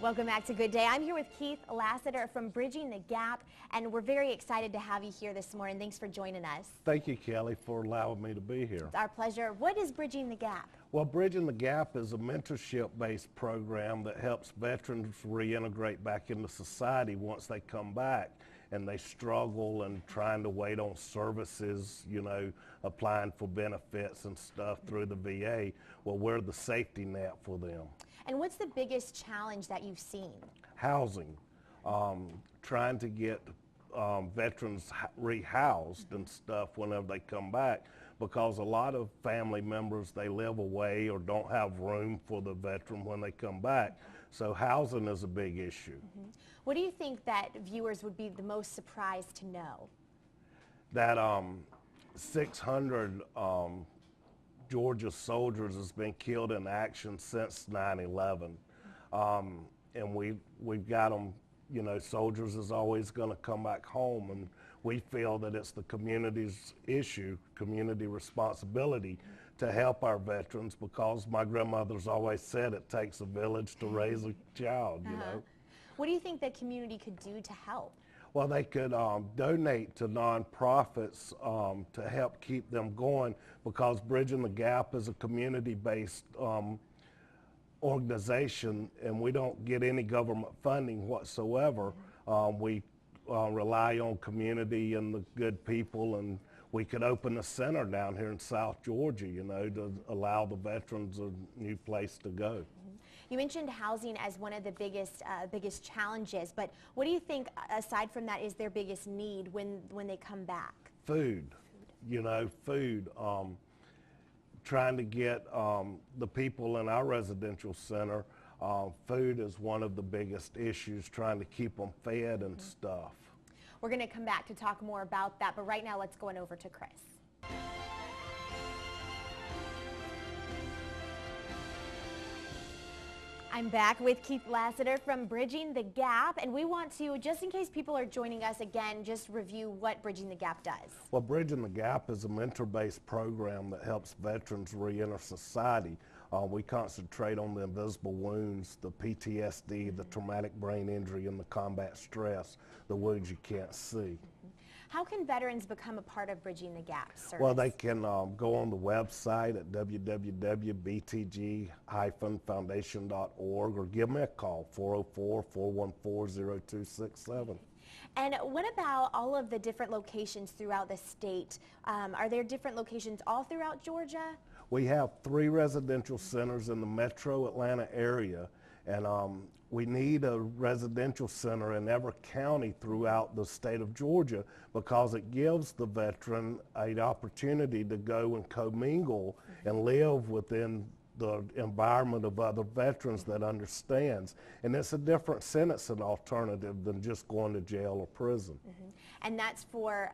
Welcome back to Good Day. I'm here with Keith Lassiter from Bridging the Gap, and we're very excited to have you here this morning. Thanks for joining us. Thank you, Kelly, for allowing me to be here. It's our pleasure. What is Bridging the Gap? Well, Bridging the Gap is a mentorship-based program that helps veterans reintegrate back into society once they come back and they struggle and trying to wait on services, you know, applying for benefits and stuff through the VA. Well, we're the safety net for them. And what's the biggest challenge that you've seen? Housing, trying to get veterans rehoused and stuff whenever they come back, because a lot of family members, they live away or don't have room for the veteran when they come back. So housing is a big issue. What do you think that viewers would be the most surprised to know? That 600 Georgia soldiers has been killed in action since 9/11. And we've got them, you know, soldiers is always going to come back home, and we feel that it's the community's issue, community responsibility to help our veterans, because my grandmother's always said it takes a village to raise a child, you know. What do you think the community could do to help? Well, they could donate to nonprofits to help keep them going, because Bridging the Gap is a community-based organization, and we don't get any government funding whatsoever. We rely on community and the good people, and we could open a center down here in South Georgia, you know, to allow the veterans a new place to go. You mentioned housing as one of the biggest challenges, but what do you think, aside from that, is their biggest need when they come back? Food. You know, food. Trying to get the people in our residential center, food is one of the biggest issues, trying to keep them fed and stuff. We're going to come back to talk more about that, but right now let's go on over to Chris. I'm back with Keith Lassiter from Bridging the Gap, and we want to, just in case people are joining us again, just review what Bridging the Gap does. Well, Bridging the Gap is a mentor-based program that helps veterans re-enter society. We concentrate on the invisible wounds, the PTSD, the traumatic brain injury, and the combat stress, the wounds you can't see. How can veterans become a part of Bridging the Gap service? Well, they can go on the website at www.btg-foundation.org or give me a call, 404-414-0267. And what about all of the different locations throughout the state? Are there different locations all throughout Georgia? We have 3 residential centers in the metro Atlanta area, and we need a residential center in every county throughout the state of Georgia, because it gives the veteran an opportunity to go and commingle and live within the environment of other veterans that understands. And it's a different sentencing alternative than just going to jail or prison. And that's for,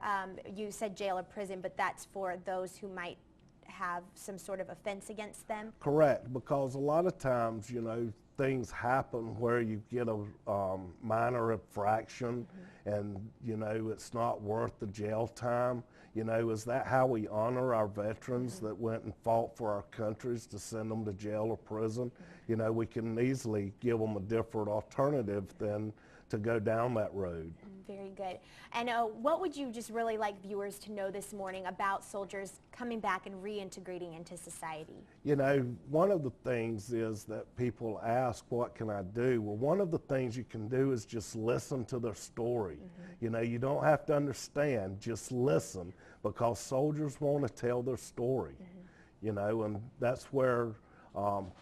you said jail or prison, but that's for those who might have some sort of offense against them? Correct, because a lot of times, you know, things happen where you get a minor infraction and, you know, it's not worth the jail time. You know, is that how we honor our veterans that went and fought for our countries, to send them to jail or prison? You know, we can easily give them a different alternative than to go down that road. Very good. And what would you just really like viewers to know this morning about soldiers coming back and reintegrating into society? You know, one of the things is that people ask, what can I do? Well, one of the things you can do is just listen to their story. You know, you don't have to understand, just listen, because soldiers want to tell their story. You know, and that's where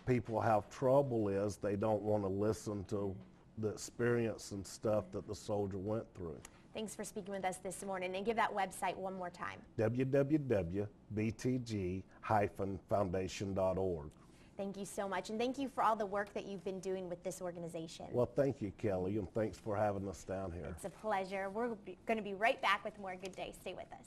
people have trouble, is they don't want to listen to the experience and stuff that the soldier went through. Thanks for speaking with us this morning, and give that website one more time. www.btg-foundation.org. Thank you so much, and thank you for all the work that you've been doing with this organization. Well, thank you, Kelly, and thanks for having us down here. It's a pleasure. We're going to be right back with more Good Day. Stay with us.